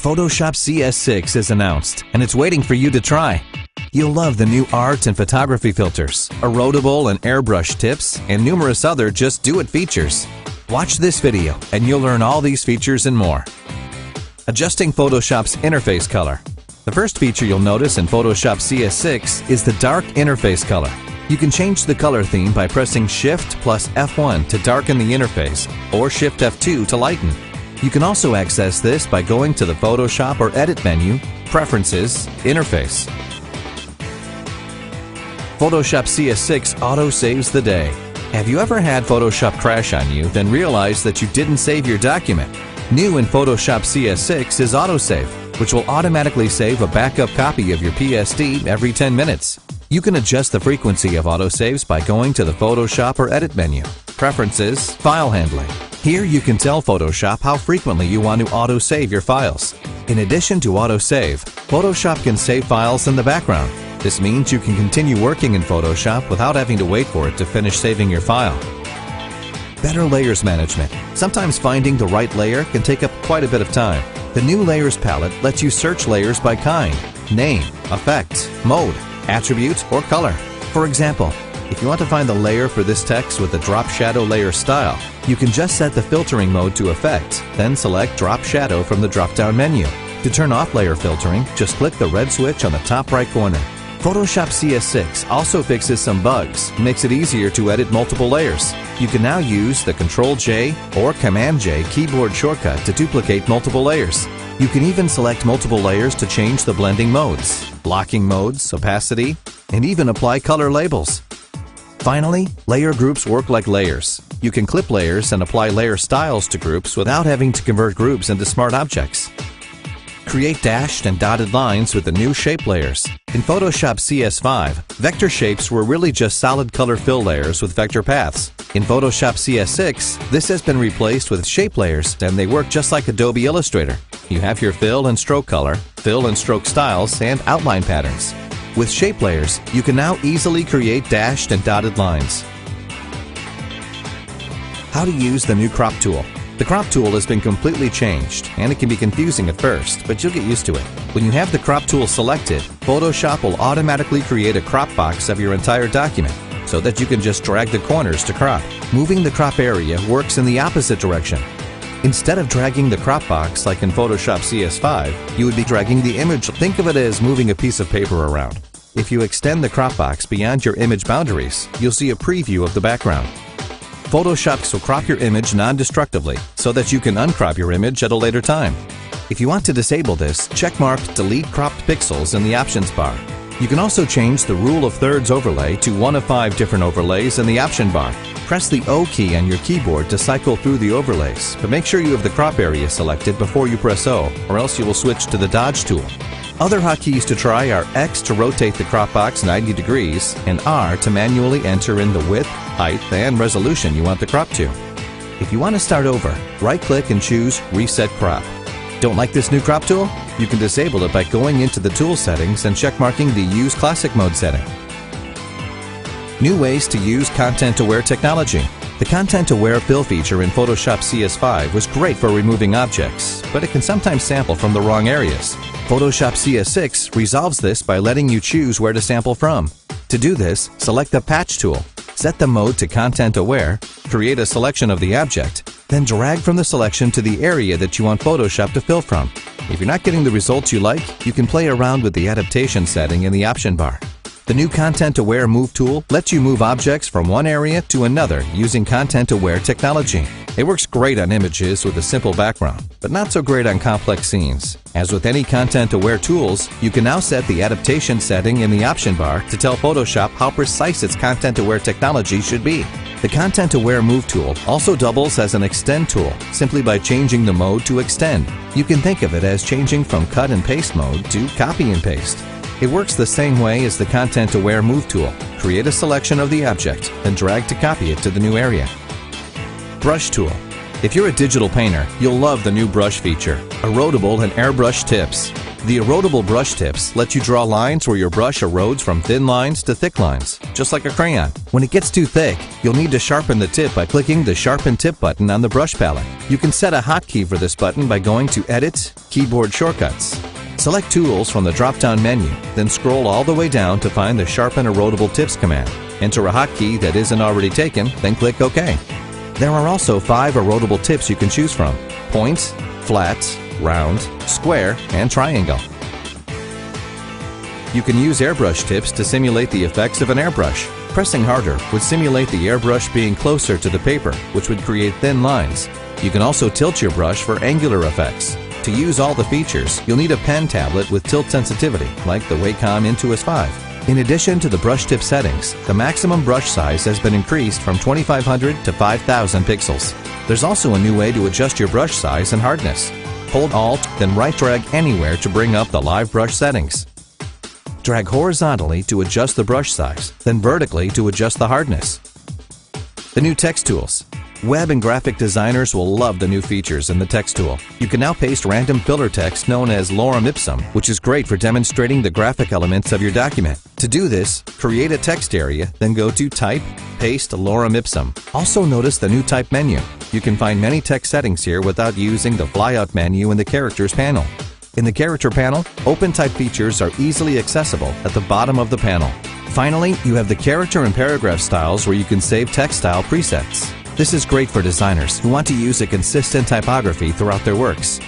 Photoshop CS6 is announced, and it's waiting for you to try. You'll love the new art and photography filters, erodible and airbrush tips, and numerous other just do it features. Watch this video and you'll learn all these features and more. Adjusting Photoshop's interface color. The first feature you'll notice in Photoshop CS6 is the dark interface color. You can change the color theme by pressing Shift plus F1 to darken the interface, or Shift F2 to lighten. You can also access this by going to the Photoshop or Edit menu, Preferences, Interface. Photoshop CS6 auto-saves the day. Have you ever had Photoshop crash on you, then realize that you didn't save your document? New in Photoshop CS6 is autosave, which will automatically save a backup copy of your PSD every 10 minutes. You can adjust the frequency of autosaves by going to the Photoshop or Edit menu, Preferences, File Handling. Here you can tell Photoshop how frequently you want to autosave your files. In addition to autosave, Photoshop can save files in the background. This means you can continue working in Photoshop without having to wait for it to finish saving your file. Better layers management. Sometimes finding the right layer can take up quite a bit of time. The new Layers palette lets you search layers by kind, name, effect, mode, attribute, or color. For example, if you want to find the layer for this text with the drop shadow layer style, you can just set the filtering mode to Effect, then select Drop Shadow from the drop-down menu. To turn off layer filtering, just click the red switch on the top right corner. Photoshop CS6 also fixes some bugs and makes it easier to edit multiple layers. You can now use the Ctrl-J or Command-J keyboard shortcut to duplicate multiple layers. You can even select multiple layers to change the blending modes, blocking modes, opacity, and even apply color labels. Finally, layer groups work like layers. You can clip layers and apply layer styles to groups without having to convert groups into smart objects. Create dashed and dotted lines with the new shape layers. In Photoshop CS5, vector shapes were really just solid color fill layers with vector paths. In Photoshop CS6, this has been replaced with shape layers, and they work just like Adobe Illustrator. You have your fill and stroke color, fill and stroke styles, and outline patterns. With shape layers, you can now easily create dashed and dotted lines. How to use the new crop tool. The crop tool has been completely changed, and it can be confusing at first, but you'll get used to it. When you have the crop tool selected, Photoshop will automatically create a crop box of your entire document, so that you can just drag the corners to crop. Moving the crop area works in the opposite direction. Instead of dragging the crop box like in Photoshop CS5, you would be dragging the image. Think of it as moving a piece of paper around. If you extend the crop box beyond your image boundaries, you'll see a preview of the background. Photoshop will crop your image non-destructively so that you can uncrop your image at a later time. If you want to disable this, checkmark Delete Cropped Pixels in the Options bar. You can also change the Rule of Thirds overlay to one of 5 different overlays in the option bar. Press the O key on your keyboard to cycle through the overlays, but make sure you have the crop area selected before you press O, or else you will switch to the Dodge tool. Other hotkeys to try are X to rotate the crop box 90 degrees and R to manually enter in the width, height, and resolution you want the crop to. If you want to start over, right-click and choose Reset Crop. Don't like this new crop tool? You can disable it by going into the tool settings and checkmarking the Use Classic Mode setting. New ways to use content-aware technology. The content-aware fill feature in Photoshop CS5 was great for removing objects, but it can sometimes sample from the wrong areas. Photoshop CS6 resolves this by letting you choose where to sample from. To do this, select the Patch tool, set the mode to content-aware, create a selection of the object, then drag from the selection to the area that you want Photoshop to fill from. If you're not getting the results you like, you can play around with the adaptation setting in the option bar. The new Content-Aware Move tool lets you move objects from one area to another using content-aware technology. It works great on images with a simple background, but not so great on complex scenes. As with any content-aware tools, you can now set the adaptation setting in the option bar to tell Photoshop how precise its content-aware technology should be. The Content-Aware Move tool also doubles as an extend tool, simply by changing the mode to extend. You can think of it as changing from cut and paste mode to copy and paste. It works the same way as the Content-Aware Move tool. Create a selection of the object, then drag to copy it to the new area. Brush tool. If you're a digital painter, you'll love the new brush feature, erodible and airbrush tips. The erodible brush tips let you draw lines where your brush erodes from thin lines to thick lines, just like a crayon. When it gets too thick, you'll need to sharpen the tip by clicking the Sharpen Tip button on the brush palette. You can set a hotkey for this button by going to Edit, Keyboard Shortcuts. Select Tools from the drop-down menu, then scroll all the way down to find the Sharpen Erodible Tips command. Enter a hotkey that isn't already taken, then click OK. There are also 5 erodible tips you can choose from: point, flat, round, square, and triangle. You can use airbrush tips to simulate the effects of an airbrush. Pressing harder would simulate the airbrush being closer to the paper, which would create thin lines. You can also tilt your brush for angular effects. To use all the features, you'll need a pen tablet with tilt sensitivity, like the Wacom Intuos 5. In addition to the brush tip settings, the maximum brush size has been increased from 2500 to 5000 pixels. There's also a new way to adjust your brush size and hardness. Hold Alt, then right drag anywhere to bring up the live brush settings. Drag horizontally to adjust the brush size, then vertically to adjust the hardness. The new text tools. Web and graphic designers will love the new features in the text tool. You can now paste random filler text known as lorem ipsum, which is great for demonstrating the graphic elements of your document. To do this, create a text area, then go to Type, Paste lorem ipsum. Also notice the new Type menu. You can find many text settings here without using the flyout menu in the Characters panel. In the Character panel, open type features are easily accessible at the bottom of the panel. Finally, you have the character and paragraph styles where you can save text style presets. This is great for designers who want to use a consistent typography throughout their works.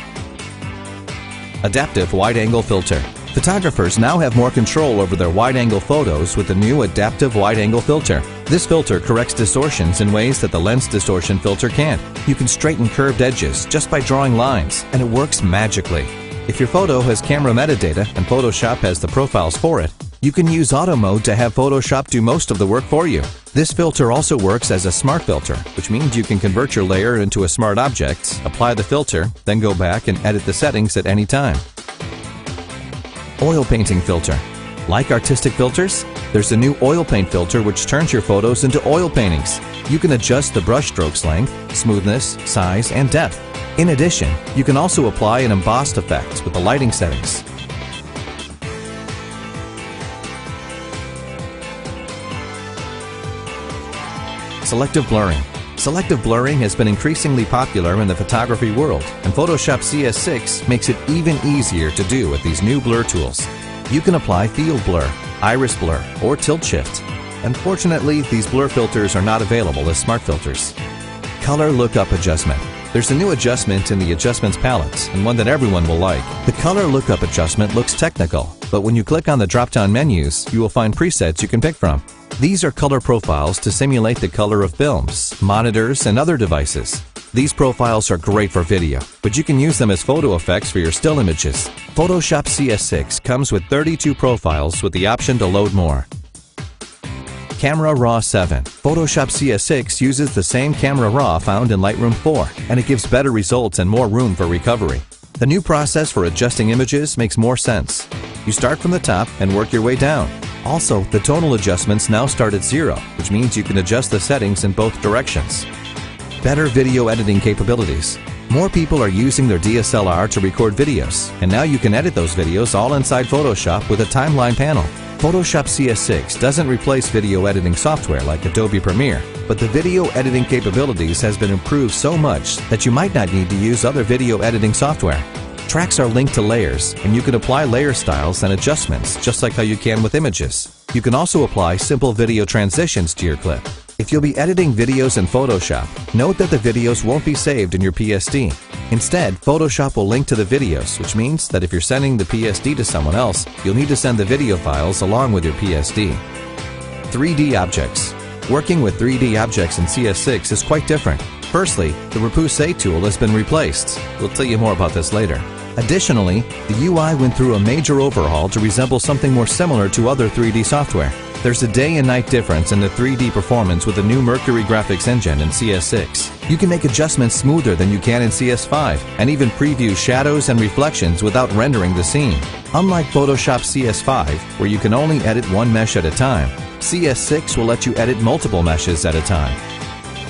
Adaptive Wide-Angle Filter. Photographers now have more control over their wide-angle photos with the new Adaptive Wide-Angle Filter. This filter corrects distortions in ways that the lens distortion filter can't. You can straighten curved edges just by drawing lines, and it works magically. If your photo has camera metadata and Photoshop has the profiles for it, you can use Auto Mode to have Photoshop do most of the work for you. This filter also works as a smart filter, which means you can convert your layer into a smart object, apply the filter, then go back and edit the settings at any time. Oil Painting Filter. Like artistic filters, there's a new oil paint filter which turns your photos into oil paintings. You can adjust the brush strokes length, smoothness, size, and depth. In addition, you can also apply an embossed effect with the lighting settings. Selective Blurring. Selective blurring has been increasingly popular in the photography world, and Photoshop CS6 makes it even easier to do with these new blur tools. You can apply field blur, iris blur, or tilt shift. Unfortunately, these blur filters are not available as smart filters. Color Lookup Adjustment. There's a new adjustment in the Adjustments palette, and one that everyone will like. The Color Lookup Adjustment looks technical, but when you click on the drop-down menus, you will find presets you can pick from. These are color profiles to simulate the color of films, monitors, and other devices. These profiles are great for video, but you can use them as photo effects for your still images. Photoshop CS6 comes with 32 profiles with the option to load more. Camera Raw 7. Photoshop CS6 uses the same Camera Raw found in Lightroom 4, and it gives better results and more room for recovery. The new process for adjusting images makes more sense. You start from the top and work your way down. Also, the tonal adjustments now start at 0, which means you can adjust the settings in both directions. Better video editing capabilities. More people are using their DSLR to record videos, and now you can edit those videos all inside Photoshop with a timeline panel. Photoshop CS6 doesn't replace video editing software like Adobe Premiere, but the video editing capabilities has been improved so much that you might not need to use other video editing software. Tracks are linked to layers, and you can apply layer styles and adjustments just like how you can with images. You can also apply simple video transitions to your clip. If you'll be editing videos in Photoshop, note that the videos won't be saved in your PSD. Instead, Photoshop will link to the videos, which means that if you're sending the PSD to someone else, you'll need to send the video files along with your PSD. 3D Objects. Working with 3D objects in CS6 is quite different. Firstly, the Repoussé tool has been replaced. We'll tell you more about this later. Additionally, the UI went through a major overhaul to resemble something more similar to other 3D software. There's a day and night difference in the 3D performance with the new Mercury graphics engine in CS6. You can make adjustments smoother than you can in CS5, and even preview shadows and reflections without rendering the scene. Unlike Photoshop CS5, where you can only edit one mesh at a time, CS6 will let you edit multiple meshes at a time.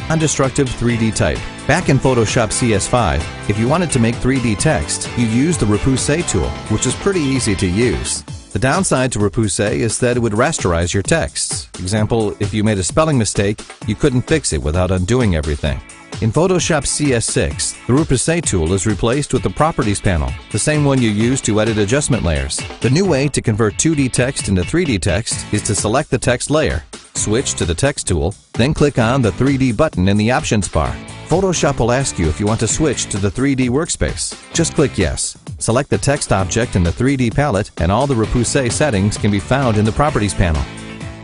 Undestructive 3D type. Back in Photoshop CS5, if you wanted to make 3D text, you use the Repousse tool, which is pretty easy to use. The downside to Repousse is that it would rasterize your texts. Example, if you made a spelling mistake, you couldn't fix it without undoing everything. In Photoshop CS6, the Repousse tool is replaced with the Properties panel, the same one you use to edit adjustment layers. The new way to convert 2D text into 3D text is to select the text layer, switch to the Text tool, then click on the 3D button in the Options bar. Photoshop will ask you if you want to switch to the 3D workspace. Just click Yes. Select the text object in the 3D palette, and all the Repousse settings can be found in the Properties panel.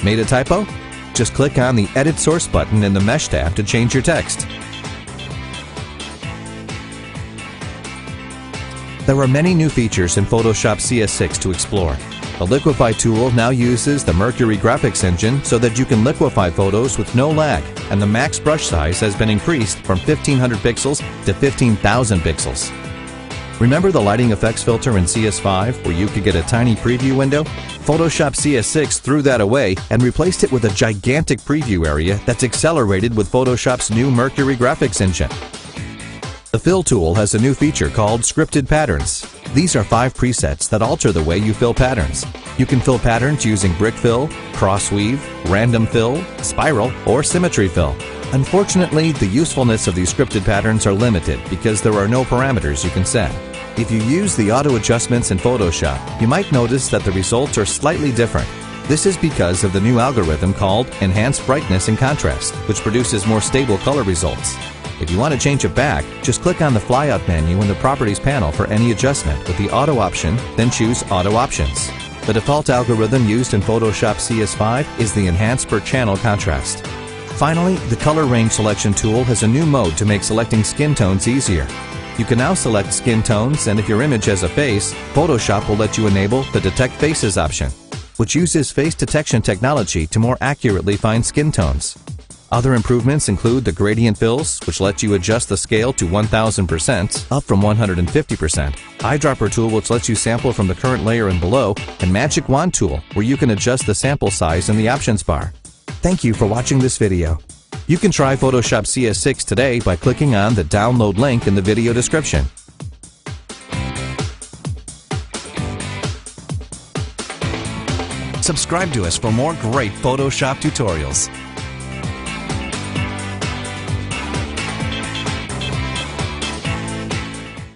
Made a typo? Just click on the Edit Source button in the Mesh tab to change your text. There are many new features in Photoshop CS6 to explore. The Liquify tool now uses the Mercury graphics engine so that you can liquefy photos with no lag, and the max brush size has been increased from 1500 pixels to 15,000 pixels. Remember the lighting effects filter in CS5 where you could get a tiny preview window? Photoshop CS6 threw that away and replaced it with a gigantic preview area that's accelerated with Photoshop's new Mercury graphics engine. The Fill tool has a new feature called Scripted Patterns. These are 5 presets that alter the way you fill patterns. You can fill patterns using brick fill, cross weave, random fill, spiral, or symmetry fill. Unfortunately, the usefulness of these scripted patterns are limited because there are no parameters you can set. If you use the auto adjustments in Photoshop, you might notice that the results are slightly different. This is because of the new algorithm called Enhanced Brightness and Contrast, which produces more stable color results. If you want to change it back, just click on the flyout menu in the Properties panel for any adjustment with the Auto option, then choose Auto Options. The default algorithm used in Photoshop CS5 is the Enhance Per Channel Contrast. Finally, the Color Range Selection tool has a new mode to make selecting skin tones easier. You can now select skin tones, and if your image has a face, Photoshop will let you enable the Detect Faces option, which uses face detection technology to more accurately find skin tones. Other improvements include the gradient fills, which lets you adjust the scale to 1000%, up from 150%, Eyedropper tool, which lets you sample from the current layer and below, and Magic Wand tool, where you can adjust the sample size in the options bar. Thank you for watching this video. You can try Photoshop CS6 today by clicking on the download link in the video description. Subscribe to us for more great Photoshop tutorials.